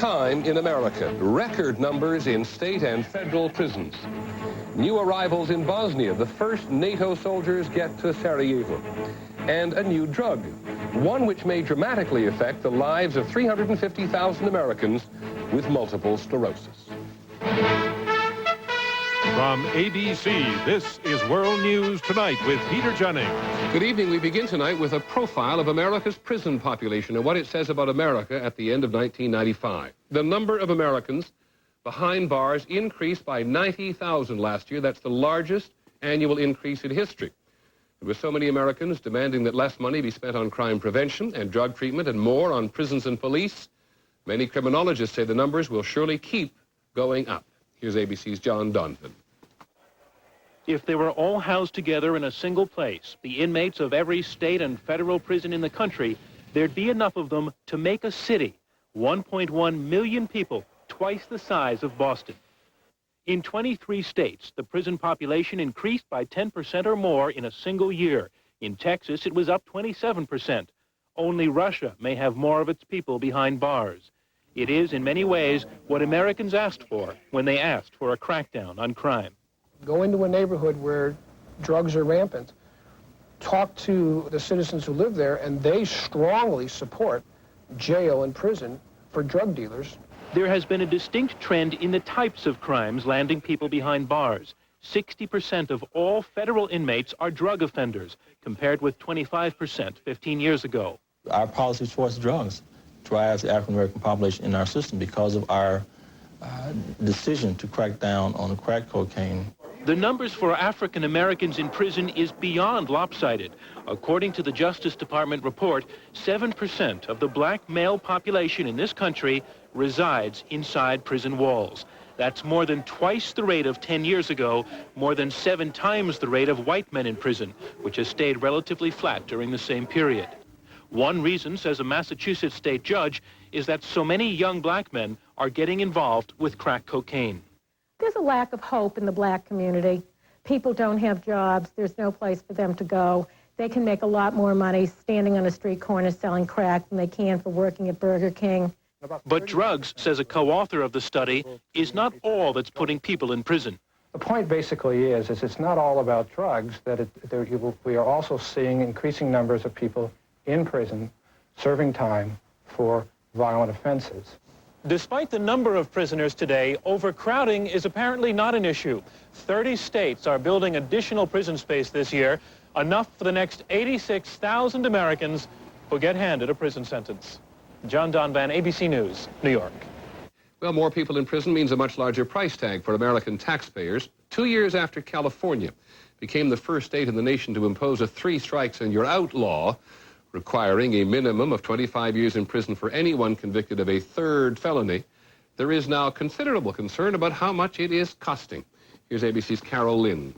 time in America. Record numbers in state and federal prisons. New arrivals in Bosnia. The first NATO soldiers get to Sarajevo. And a new drug. One which may dramatically affect the lives of 350,000 Americans with multiple sclerosis. From ABC, this is World News Tonight with Peter Jennings. Good evening. We begin tonight with a profile of America's prison population and what it says about America at the end of 1995. The number of Americans behind bars increased by 90,000 last year. That's the largest annual increase in history. There were so many Americans demanding that less money be spent on crime prevention and drug treatment and more on prisons and police. Many criminologists say the numbers will surely keep going up. Here's ABC's John Donovan. If they were all housed together in a single place, the inmates of every state and federal prison in the country, there'd be enough of them to make a city, 1.1 million people, twice the size of Boston. In 23 states, the prison population increased by 10% or more in a single year. In Texas, it was up 27%. Only Russia may have more of its people behind bars. It is, in many ways, what Americans asked for when they asked for a crackdown on crime. Go into a neighborhood where drugs are rampant, talk to the citizens who live there, and they strongly support jail and prison for drug dealers. There has been a distinct trend in the types of crimes landing people behind bars. 60% of all federal inmates are drug offenders, compared with 25% 15 years ago. Our policy towards drugs drives the African-American population in our system because of our decision to crack down on crack cocaine. The numbers for African Americans in prison is beyond lopsided. According to the Justice Department report, 7% of the black male population in this country resides inside prison walls. That's more than twice the rate of 10 years ago, more than 7 times the rate of white men in prison, which has stayed relatively flat during the same period. One reason, says a Massachusetts state judge, is that so many young black men are getting involved with crack cocaine. There's a lack of hope in the black community. People don't have jobs. There's no place for them to go. They can make a lot more money standing on a street corner selling crack than they can for working at Burger King. But drugs, says a co-author of the study, is not all that's putting people in prison. The point basically is it's not all about drugs, that we are also seeing increasing numbers of people in prison serving time for violent offenses. Despite the number of prisoners today, overcrowding is apparently not an issue. 30 states are building additional prison space this year, enough for the next 86,000 Americans who get handed a prison sentence. John Donovan, ABC News, New York. Well, more people in prison means a much larger price tag for American taxpayers. 2 years after California became the first state in the nation to impose a 3 strikes and you're out law, requiring a minimum of 25 years in prison for anyone convicted of a 3rd felony, there is now considerable concern about how much it is costing. Here's ABC's Carol Lynn.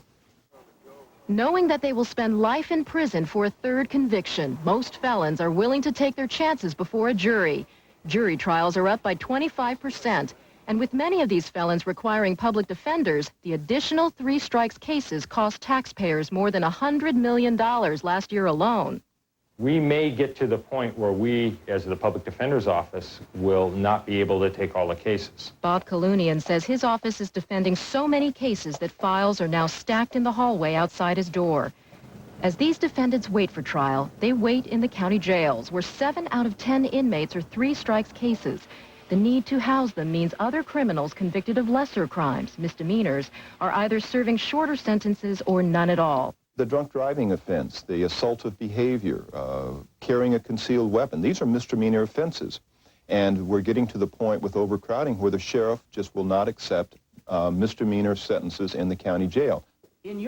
Knowing that they will spend life in prison for a 3rd conviction, most felons are willing to take their chances before a jury. Jury trials are up by 25%, and with many of these felons requiring public defenders, the additional 3 strikes cases cost taxpayers more than $100 million last year alone. We may get to the point where we, as the Public Defender's Office, will not be able to take all the cases. Bob Kalunian says his office is defending so many cases that files are now stacked in the hallway outside his door. As these defendants wait for trial, they wait in the county jails, where 7 out of 10 inmates are 3 strikes cases. The need to house them means other criminals convicted of lesser crimes, misdemeanors, are either serving shorter sentences or none at all. The drunk driving offense, the assaultive behavior, carrying a concealed weapon, these are misdemeanor offenses. And we're getting to the point with overcrowding where the sheriff just will not accept misdemeanor sentences in the county jail.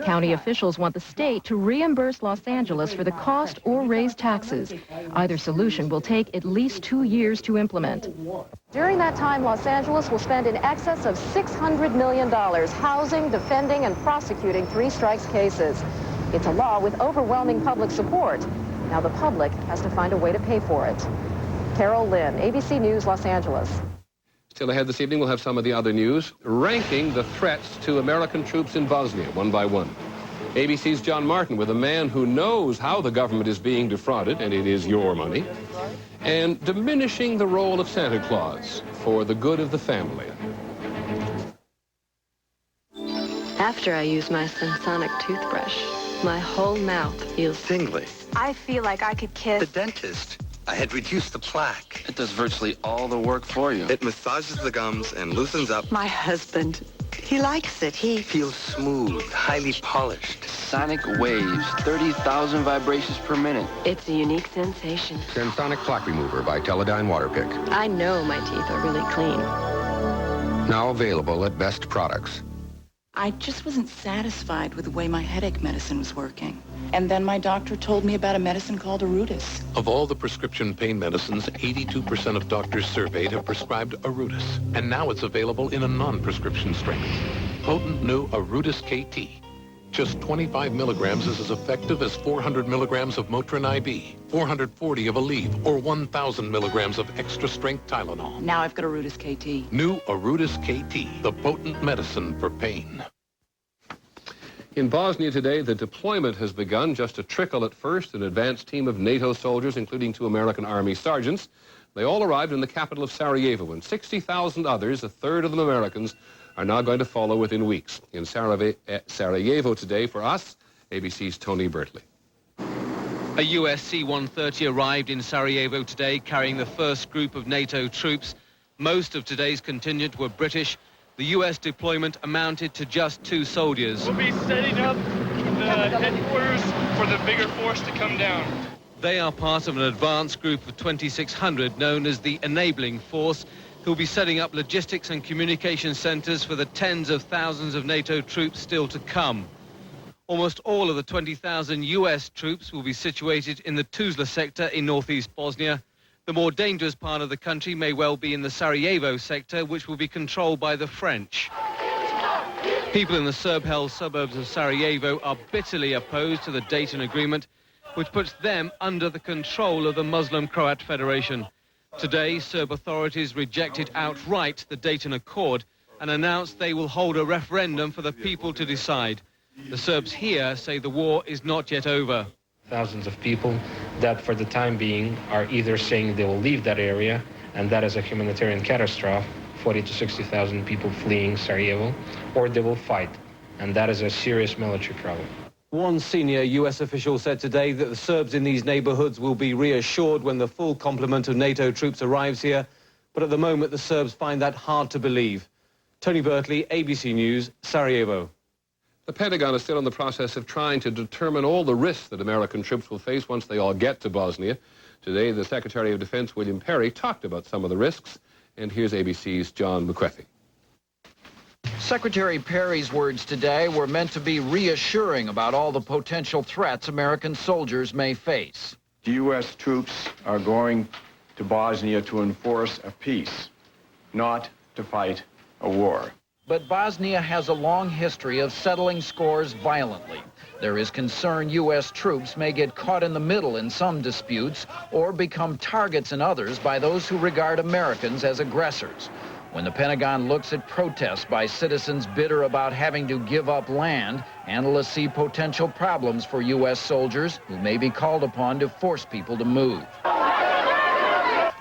County officials want the state to reimburse Los Angeles for the cost or raise taxes. Either solution will take at least 2 years to implement. During that time, Los Angeles will spend in excess of $600 million housing, defending, and prosecuting 3 strikes cases. It's a law with overwhelming public support. Now the public has to find a way to pay for it. Carol Lynn, ABC News, Los Angeles. Still ahead this evening, we'll have some of the other news, ranking the threats to American troops in Bosnia, one by one. ABC's John Martin with a man who knows how the government is being defrauded, and it is your money, and diminishing the role of Santa Claus for the good of the family. After I use my Sensonic toothbrush, my whole mouth feels tingly. I feel like I could kiss The dentist. I had reduced the plaque. It does virtually all the work for you. It massages the gums and loosens up. my husband. He likes it. He Feels smooth, highly polished. Sonic waves, 30,000 vibrations per minute. It's a unique sensation. Sensonic Plaque Remover by Teledyne Waterpick. I know my teeth are really clean. Now available at Best Products. I just wasn't satisfied with the way my headache medicine was working. And then my doctor told me about a medicine called Arutis. Of all the prescription pain medicines, 82% of doctors surveyed have prescribed Arutis. And now it's available in a non-prescription strength. Potent new Arutis KT. Just 25 milligrams is as effective as 400 milligrams of Motrin IB, 440 of Aleve, or 1,000 milligrams of extra-strength Tylenol. Now I've got Arutis KT. New Arutis KT, the potent medicine for pain. In Bosnia today, the deployment has begun. Just a trickle at first, an advanced team of NATO soldiers, including 2 American Army sergeants. They all arrived in the capital of Sarajevo, and 60,000 others, a third of them Americans, are now going to follow within weeks. In Sarajevo today, for us, ABC's Tony Bertley. A US C-130 arrived in Sarajevo today carrying the first group of NATO troops. Most of today's contingent were British. The US deployment amounted to just 2 soldiers. We'll be setting up the headquarters for the bigger force to come down. They are part of an advanced group of 2,600 known as the Enabling Force, who'll be setting up logistics and communication centers for the tens of thousands of NATO troops still to come. Almost all of the 20,000 US troops will be situated in the Tuzla sector in northeast Bosnia. The more dangerous part of the country may well be in the Sarajevo sector, which will be controlled by the French. People in the Serb-held suburbs of Sarajevo are bitterly opposed to the Dayton Agreement, which puts them under the control of the Muslim Croat Federation. Today, Serb authorities rejected outright the Dayton Accord and announced they will hold a referendum for the people to decide. The Serbs here say the war is not yet over. Thousands of people that for the time being are either saying they will leave that area, and that is a humanitarian catastrophe, 40 to 60,000 people fleeing Sarajevo, or they will fight, and that is a serious military problem. One senior US official said today that the Serbs in these neighborhoods will be reassured when the full complement of NATO troops arrives here, but at the moment the Serbs find that hard to believe. Tony Bertley, ABC News, Sarajevo. The Pentagon is still in the process of trying to determine all the risks that American troops will face once they all get to Bosnia. Today, the Secretary of Defense, William Perry, talked about some of the risks, and here's ABC's John McCarthy. Secretary Perry's words today were meant to be reassuring about all the potential threats American soldiers may face. The U.S. troops are going to Bosnia to enforce a peace, not to fight a war. But Bosnia has a long history of settling scores violently. There is concern U.S. troops may get caught in the middle in some disputes or become targets in others by those who regard Americans as aggressors. When the Pentagon looks at protests by citizens bitter about having to give up land, analysts see potential problems for U.S. soldiers who may be called upon to force people to move.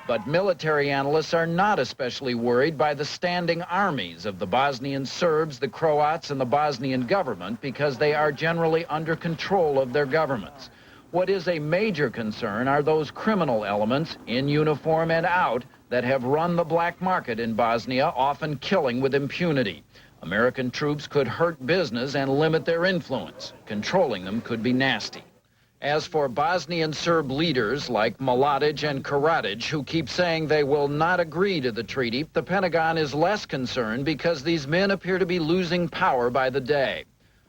But military analysts are not especially worried by the standing armies of the Bosnian Serbs, the Croats, and the Bosnian government because they are generally under control of their governments. What is a major concern are those criminal elements, in uniform and out, that have run the black market in Bosnia, often killing with impunity. American troops could hurt business and limit their influence. Controlling them could be nasty. As for Bosnian Serb leaders like Mladic and Karadzic, who keep saying they will not agree to the treaty, the Pentagon is less concerned because these men appear to be losing power by the day.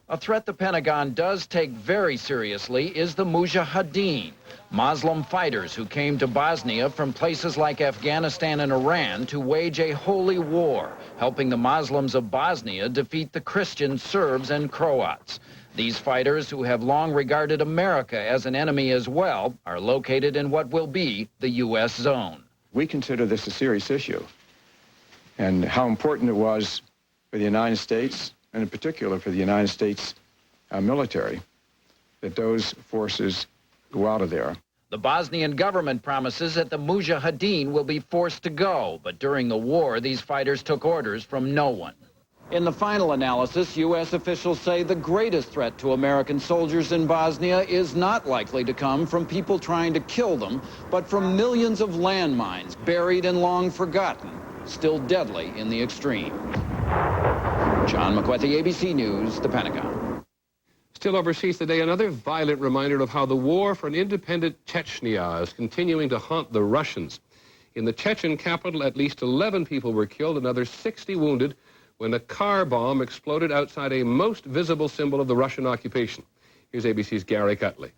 A threat the Pentagon does take very seriously is the Mujahideen, Muslim fighters who came to Bosnia from places like Afghanistan and Iran to wage a holy war, helping the Muslims of Bosnia defeat the Christian Serbs and Croats. These fighters, who have long regarded America as an enemy as well, are located in what will be the U.S. zone. We consider this a serious issue, and how important it was for the United States, and in particular for the United States military, that those forces go out of there. The Bosnian government promises that the Mujahideen will be forced to go, but during the war, these fighters took orders from no one. In the final analysis, U.S. officials say the greatest threat to American soldiers in Bosnia is not likely to come from people trying to kill them, but from millions of landmines buried and long forgotten, still deadly in the extreme. John McWethy, ABC News, the Pentagon. Still overseas today, another violent reminder of how the war for an independent Chechnya is continuing to haunt the Russians. In the Chechen capital, at least 11 people were killed, another 60 wounded, when a car bomb exploded outside a most visible symbol of the Russian occupation. Here's ABC's Gary Cutley.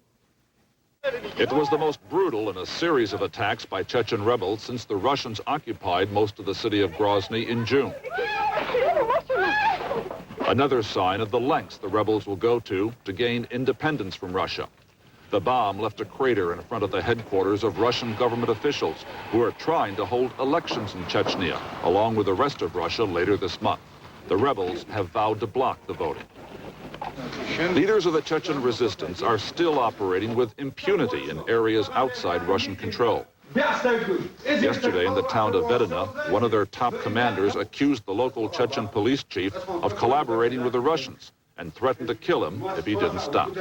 It was the most brutal in a series of attacks by Chechen rebels since the Russians occupied most of the city of Grozny in June. Another sign of the lengths the rebels will go to gain independence from Russia. The bomb left a crater in front of the headquarters of Russian government officials who are trying to hold elections in Chechnya, along with the rest of Russia later this month. The rebels have vowed to block the voting. Leaders of the Chechen resistance are still operating with impunity in areas outside Russian control. Yesterday in the town of Vedena, one of their top commanders accused the local Chechen police chief of collaborating with the Russians and threatened to kill him if he didn't stop.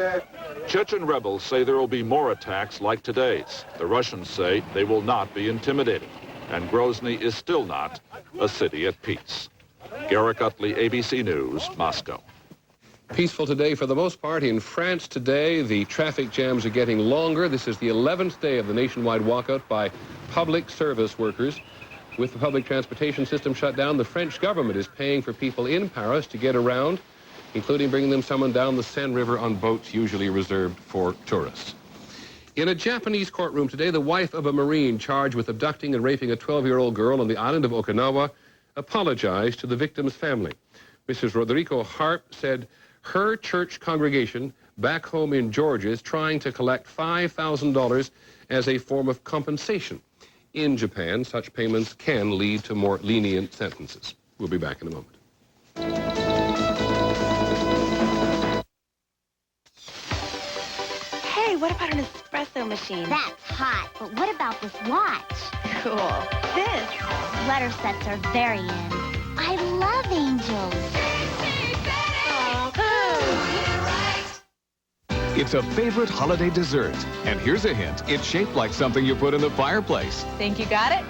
Chechen rebels say there will be more attacks like today's. The Russians say they will not be intimidated, and Grozny is still not a city at peace. Garrick Utley, ABC News, Moscow. Peaceful today for the most part. In France today, the traffic jams are getting longer. This is the 11th day of the nationwide walkout by public service workers. With the public transportation system shut down, the French government is paying for people in Paris to get around, including bringing them someone down the Seine River on boats usually reserved for tourists. In a Japanese courtroom today, the wife of a Marine charged with abducting and raping a 12-year-old girl on the island of Okinawa apologized to the victim's family. Mrs. Rodrigo Harp said her church congregation back home in Georgia is trying to collect $5,000 as a form of compensation. In Japan, such payments can lead to more lenient sentences. We'll be back in a moment. Hey, what about an espresso machine? That's hot, but what about this watch? Cool. This. Sweater sets are very in. I love angels. It's a favorite holiday dessert. And here's a hint. It's shaped like something you put in the fireplace. Think you got it?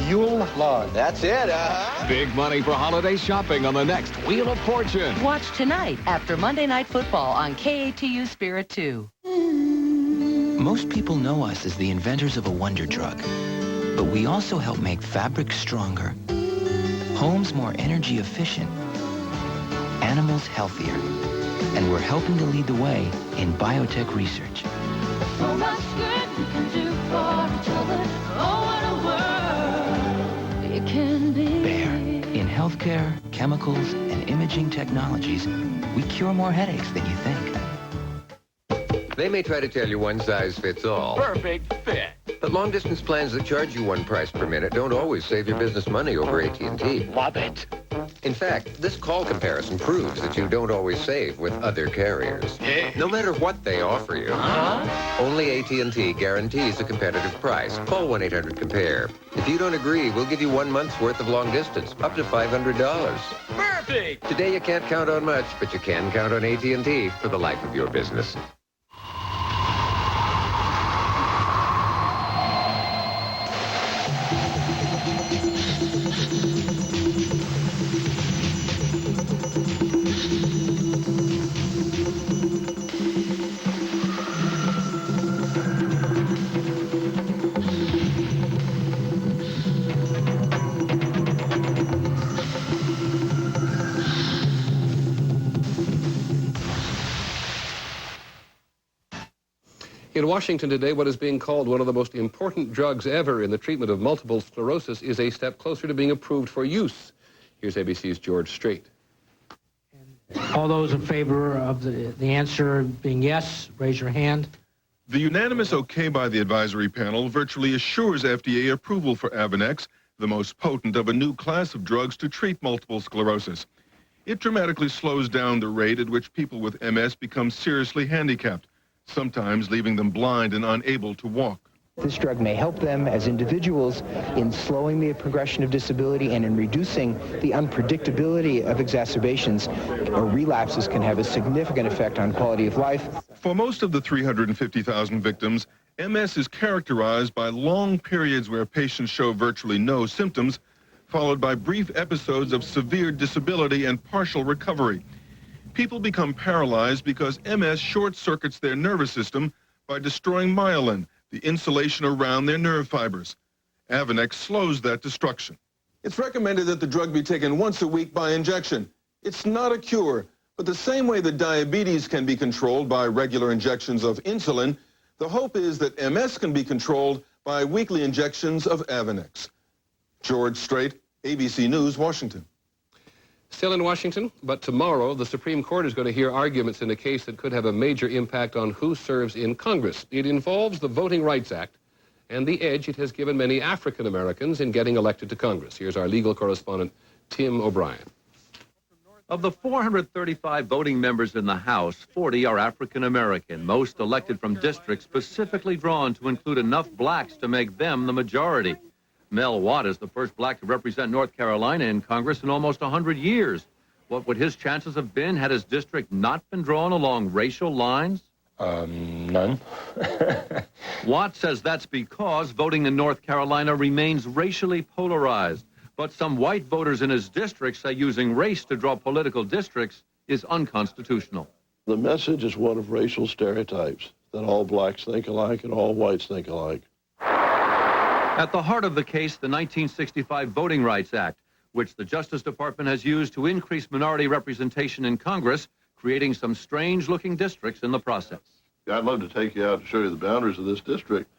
Yule log. That's it, Big money for holiday shopping on the next Wheel of Fortune. Watch tonight after Monday Night Football on KATU Spirit 2. Most people know us as the inventors of a wonder drug. But we also help make fabric stronger, homes more energy efficient, animals healthier. And we're helping to lead the way in biotech research. So much good we can do for each other. Oh, what a world it can be. Bayer. In healthcare, chemicals, and imaging technologies, we cure more headaches than you think. They may try to tell you one size fits all. Perfect fit. But long-distance plans that charge you one price per minute don't always save your business money over AT&T. Love it. In fact, this call comparison proves that you don't always save with other carriers. No matter what they offer you. Only AT&T guarantees a competitive price. Call 1-800-COMPARE. If you don't agree, we'll give you 1 month's worth of long distance, up to $500. Perfect! Today you can't count on much, but you can count on AT&T for the life of your business. In Washington today, what is being called one of the most important drugs ever in the treatment of multiple sclerosis is a step closer to being approved for use. Here's ABC's George Strait. All those in favor of the answer being yes, raise your hand. The unanimous okay by the advisory panel virtually assures FDA approval for Avonex, the most potent of a new class of drugs to treat multiple sclerosis. It dramatically slows down the rate at which people with MS become seriously handicapped, sometimes leaving them blind and unable to walk. This drug may help them as individuals in slowing the progression of disability and in reducing the unpredictability of exacerbations or relapses can have a significant effect on quality of life. For most of the 350,000 victims, MS is characterized by long periods where patients show virtually no symptoms, followed by brief episodes of severe disability and partial recovery. People become paralyzed because MS short-circuits their nervous system by destroying myelin, the insulation around their nerve fibers. Avonex slows that destruction. It's recommended that the drug be taken once a week by injection. It's not a cure, but the same way that diabetes can be controlled by regular injections of insulin, the hope is that MS can be controlled by weekly injections of Avonex. George Strait, ABC News, Washington. Still in Washington, but tomorrow the Supreme Court is going to hear arguments in a case that could have a major impact on who serves in Congress. It involves the Voting Rights Act and the edge it has given many African Americans in getting elected to Congress. Here's our legal correspondent, Tim O'Brien. Of the 435 voting members in the House, 40 are African American, most elected from districts specifically drawn to include enough blacks to make them the majority. Mel Watt is the first black to represent North Carolina in Congress in almost 100 years. What would his chances have been had his district not been drawn along racial lines? None. Watt says that's because voting in North Carolina remains racially polarized. But some white voters in his district say using race to draw political districts is unconstitutional. The message is one of racial stereotypes, that all blacks think alike and all whites think alike. At the heart of the case, the 1965 Voting Rights Act, which the Justice Department has used to increase minority representation in Congress, creating some strange-looking districts in the process. I'd love to take you out to show you the boundaries of this district.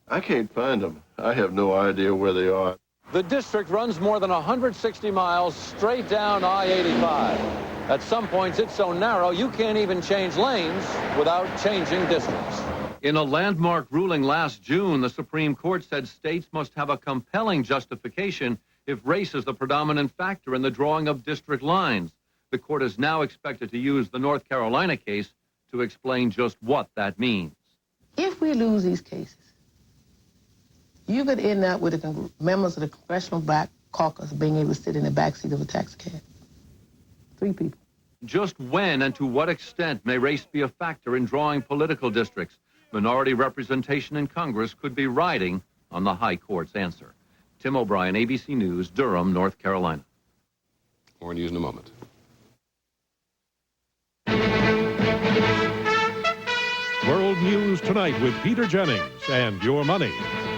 I can't find them. I have no idea where they are. The district runs more than 160 miles straight down I-85. At some points, it's so narrow you can't even change lanes without changing districts. In a landmark ruling last June, the Supreme Court said states must have a compelling justification if race is the predominant factor in the drawing of district lines. The court is now expected to use the North Carolina case to explain just what that means. If we lose these cases, you could end up with the members of the Congressional Black Caucus being able to sit in the backseat of a taxicab. 3 people. Just when and to what extent may race be a factor in drawing political districts? Minority representation in Congress could be riding on the High Court's answer. Tim O'Brien, ABC News, Durham, North Carolina. More news in a moment. World News Tonight with Peter Jennings and Your Money.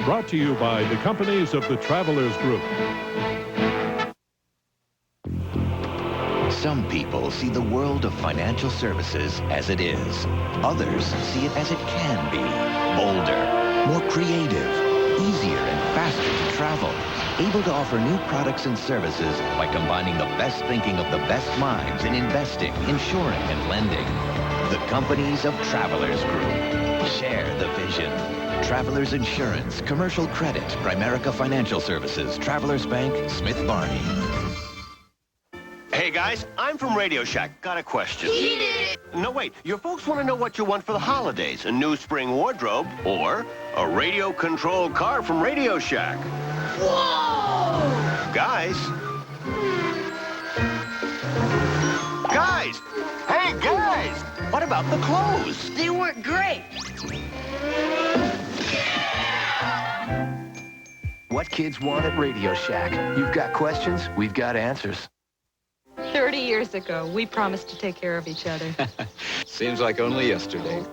Brought to you by the companies of the Travelers Group. Some people see the world of financial services as it is. Others see it as it can be. Bolder, more creative, easier and faster to travel. Able to offer new products and services by combining the best thinking of the best minds in investing, insuring, and lending. The companies of Travelers Group. Share the vision. Travelers Insurance, Commercial Credit, Primerica Financial Services, Travelers Bank, Smith Barney. Hey guys, I'm from Radio Shack. Got a question. No, wait. Your folks want to know what you want for the holidays. A new spring wardrobe or a radio-controlled car from Radio Shack. Whoa! Guys. Guys! Hey, guys! What about the clothes? They weren't great. What kids want at Radio Shack. You've got questions, we've got answers. 30 years ago, we promised to take care of each other. Seems like only yesterday.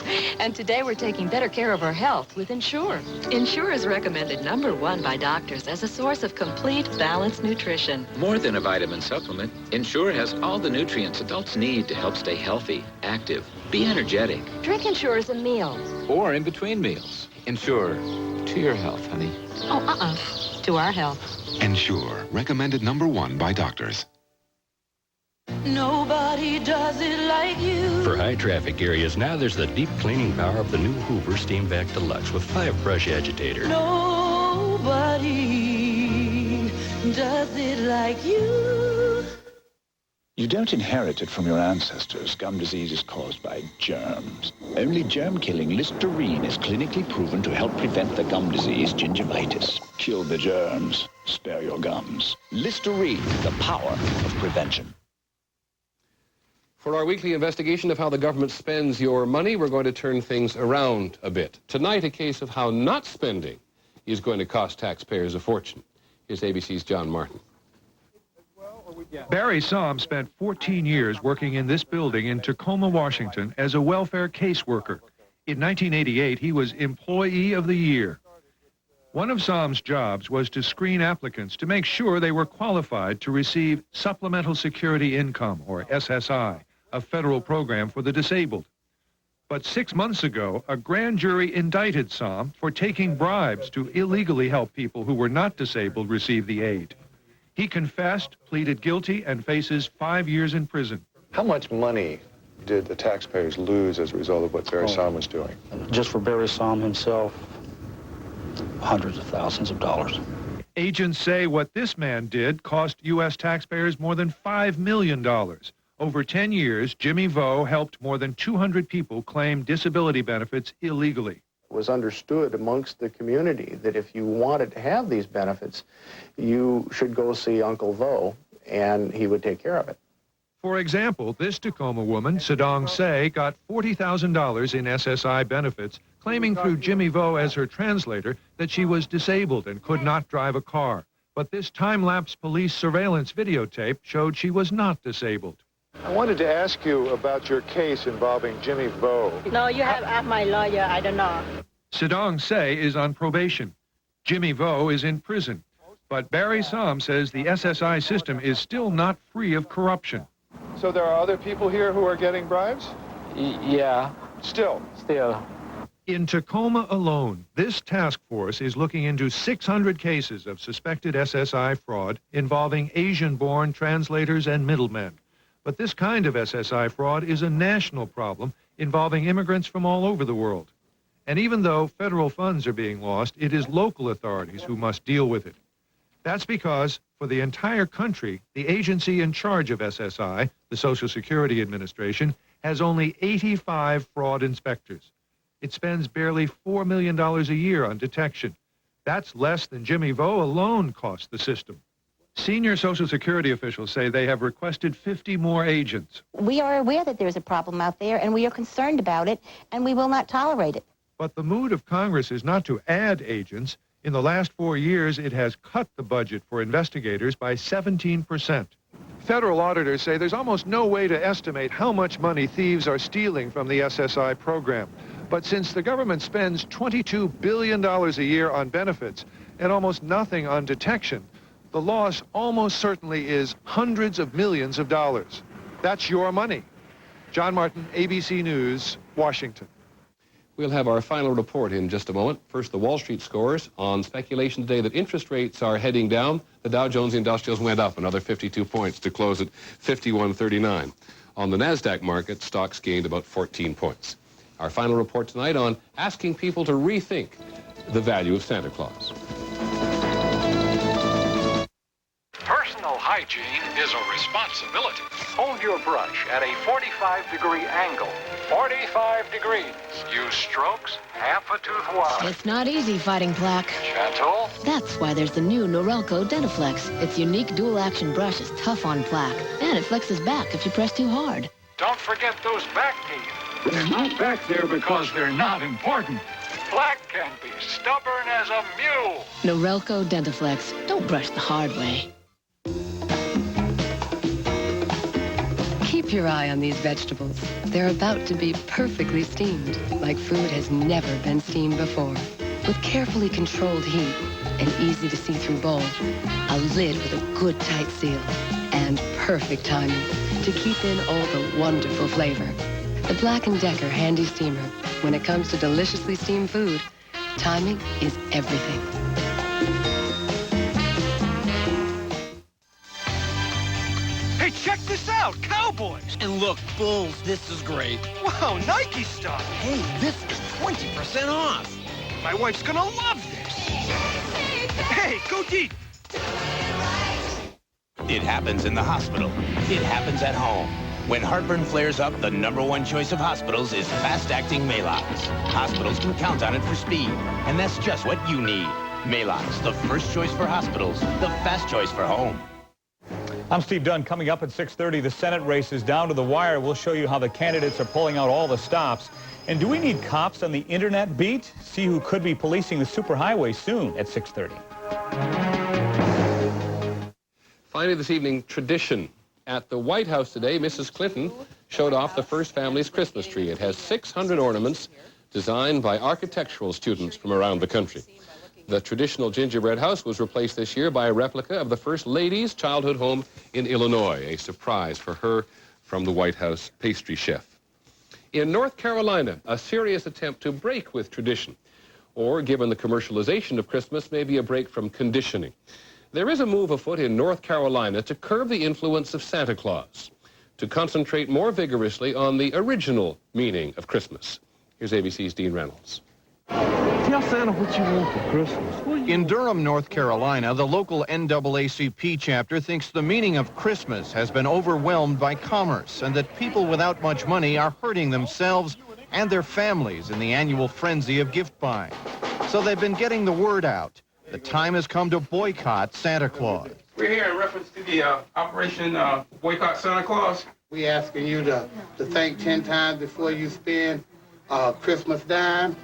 And today we're taking better care of our health with Ensure. Ensure is recommended #1 by doctors as a source of complete, balanced nutrition. More than a vitamin supplement, Ensure has all the nutrients adults need to help stay healthy, active, be energetic. Drink Ensure as a meal. Or in between meals. Ensure to your health, honey. Oh, to our health. Ensure, recommended #1 by doctors. Nobody does it like you. For high traffic areas, now there's the deep cleaning power of the new Hoover Steam Vac Deluxe with 5-brush agitator. Nobody does it like you. You don't inherit it from your ancestors. Gum disease is caused by germs. Only germ-killing Listerine is clinically proven to help prevent the gum disease gingivitis. Kill the germs. Spare your gums. Listerine, the power of prevention. For our weekly investigation of how the government spends your money, we're going to turn things around a bit. Tonight, a case of how not spending is going to cost taxpayers a fortune. Here's ABC's John Martin. Barry Somm spent 14 years working in this building in Tacoma, Washington as a welfare caseworker. In 1988, he was Employee of the Year. One of Somm's jobs was to screen applicants to make sure they were qualified to receive Supplemental Security Income, or SSI, a federal program for the disabled. But 6 months ago, a grand jury indicted Somm for taking bribes to illegally help people who were not disabled receive the aid. He confessed, pleaded guilty, and faces 5 years in prison. How much money did the taxpayers lose as a result of what Barry Somm was doing? Just for Barry Somm himself, hundreds of thousands of dollars. Agents say what this man did cost U.S. taxpayers more than $5 million. Over 10 years, Jimmy Vo helped more than 200 people claim disability benefits illegally. It was understood amongst the community that if you wanted to have these benefits, you should go see Uncle Vo, and he would take care of it. For example, this Tacoma woman, Sadong Se, got $40,000 in SSI benefits, claiming through Jimmy Vo as her translator that she was disabled and could not drive a car. But this time-lapse police surveillance videotape showed she was not disabled. I wanted to ask you about your case involving Jimmy Vo. No, you have asked my lawyer. I don't know. Sadong Se is on probation. Jimmy Vo is in prison. But Barry Somm says the SSI system is still not free of corruption. So there are other people here who are getting bribes? Yeah. Still? Still. In Tacoma alone, this task force is looking into 600 cases of suspected SSI fraud involving Asian-born translators and middlemen. But this kind of SSI fraud is a national problem involving immigrants from all over the world. And even though federal funds are being lost, it is local authorities who must deal with it. That's because, for the entire country, the agency in charge of SSI, the Social Security Administration, has only 85 fraud inspectors. It spends barely $4 million a year on detection. That's less than Jimmy Vo alone cost the system. Senior Social Security officials say they have requested 50 more agents. We are aware that there's a problem out there, and we are concerned about it, and we will not tolerate it. But the mood of Congress is not to add agents. In the last 4 years, it has cut the budget for investigators by 17%. Federal auditors say there's almost no way to estimate how much money thieves are stealing from the SSI program. But since the government spends $22 billion a year on benefits and almost nothing on detection, the loss almost certainly is hundreds of millions of dollars. That's your money. John Martin, ABC News, Washington. We'll have our final report in just a moment. First, the Wall Street scores on speculation today that interest rates are heading down. The Dow Jones Industrials went up another 52 points to close at 5139. On the NASDAQ market, stocks gained about 14 points. Our final report tonight on asking people to rethink the value of Santa Claus. Personal hygiene is a responsibility. Hold your brush at a 45-degree angle. 45 degrees. Use strokes half a tooth wide. It's not easy fighting plaque. Gentle. That's why there's the new Norelco Dentaflex. Its unique dual-action brush is tough on plaque, and it flexes back if you press too hard. Don't forget those back teeth. They're not back there because they're not important. Plaque can be stubborn as a mule. Norelco Dentaflex. Don't brush the hard way. Keep your eye on these vegetables. They're about to be perfectly steamed, like food has never been steamed before. With carefully controlled heat, an easy-to-see-through bowl, a lid with a good tight seal, and perfect timing to keep in all the wonderful flavor. The Black & Decker Handy Steamer. When it comes to deliciously steamed food, timing is everything. Hey, check this out, Cowboys! And look, Bulls, this is great. Wow, Nike stuff! Hey, this is 20% off. My wife's gonna love this! Hey, go deep! It happens in the hospital. It happens at home. When heartburn flares up, the #1 choice of hospitals is fast-acting Maalox. Hospitals can count on it for speed, and that's just what you need. Maalox, the first choice for hospitals, the fast choice for home. I'm Steve Dunn. Coming up at 6:30, the Senate race is down to the wire. We'll show you how the candidates are pulling out all the stops. And do we need cops on the internet beat? See who could be policing the superhighway soon at 6:30. Finally this evening, tradition. At the White House today, Mrs. Clinton showed off the first family's Christmas tree. It has 600 ornaments designed by architectural students from around the country. The traditional gingerbread house was replaced this year by a replica of the First Lady's childhood home in Illinois, a surprise for her from the White House pastry chef. In North Carolina, a serious attempt to break with tradition, or given the commercialization of Christmas, maybe a break from conditioning. There is a move afoot in North Carolina to curb the influence of Santa Claus, to concentrate more vigorously on the original meaning of Christmas. Here's ABC's Dean Reynolds. Tell Santa what you want for Christmas. In Durham, North Carolina, the local NAACP chapter thinks the meaning of Christmas has been overwhelmed by commerce and that people without much money are hurting themselves and their families in the annual frenzy of gift buying. So they've been getting the word out. The time has come to boycott Santa Claus. We're here in reference to the Operation Boycott Santa Claus. We're asking you to think 10 times before you spend Christmas dime.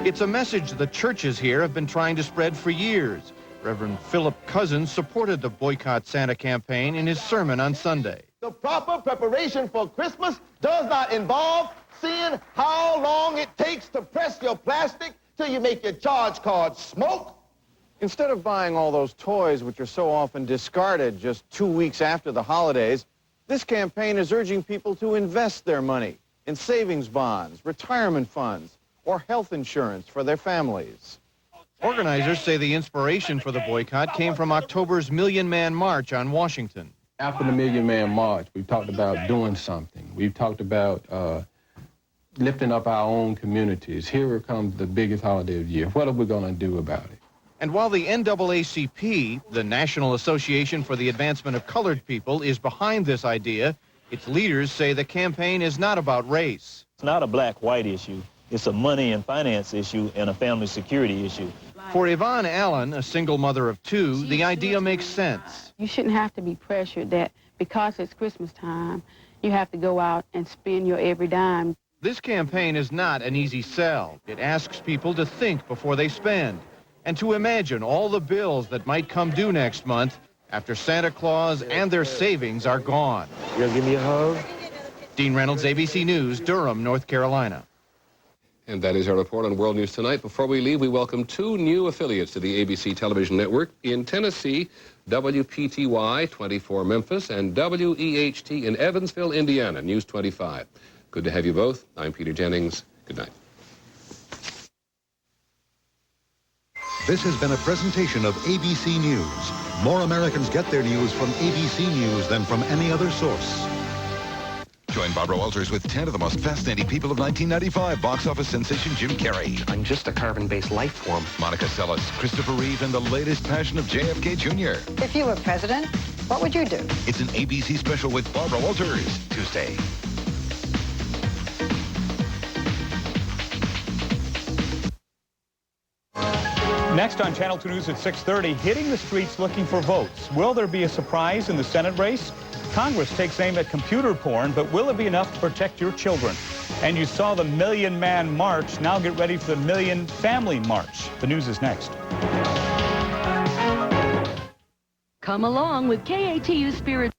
It's a message the churches here have been trying to spread for years. Reverend Philip Cousins supported the Boycott Santa campaign in his sermon on Sunday. The proper preparation for Christmas does not involve seeing how long it takes to press your plastic till you make your charge card smoke. Instead of buying all those toys which are so often discarded just 2 weeks after the holidays, this campaign is urging people to invest their money in savings bonds, retirement funds, or health insurance for their families. Organizers say the inspiration for the boycott came from October's Million Man March on Washington. After the Million Man March, we've talked about doing something. We've talked about lifting up our own communities. Here comes the biggest holiday of the year. What are we going to do about it? And while the NAACP, the National Association for the Advancement of Colored People, is behind this idea, its leaders say the campaign is not about race. It's not a black-white issue. It's a money and finance issue and a family security issue. For Yvonne Allen, a single mother of two, the idea makes sense. You shouldn't have to be pressured that because it's Christmas time, you have to go out and spend your every dime. This campaign is not an easy sell. It asks people to think before they spend and to imagine all the bills that might come due next month after Santa Claus and their savings are gone. You gonna give me a hug? Dean Reynolds, ABC News, Durham, North Carolina. And that is our report on World News Tonight. Before we leave, we welcome 2 new affiliates to the ABC television network. In Tennessee, WPTY 24 Memphis and WEHT in Evansville, Indiana, News 25. Good to have you both. I'm Peter Jennings. Good night. This has been a presentation of ABC News. More Americans get their news from ABC News than from any other source. Join Barbara Walters with 10 of the most fascinating people of 1995. Box office sensation Jim Carrey. I'm just a carbon-based life form. Monica Seles, Christopher Reeve, and the latest passion of JFK Jr. If you were president, what would you do? It's an ABC special with Barbara Walters, Tuesday. Next on Channel 2 News at 6:30, hitting the streets looking for votes. Will there be a surprise in the Senate race? Congress takes aim at computer porn, but will it be enough to protect your children? And you saw the Million Man March. Now get ready for the Million Family March. The news is next. Come along with KATU Spirit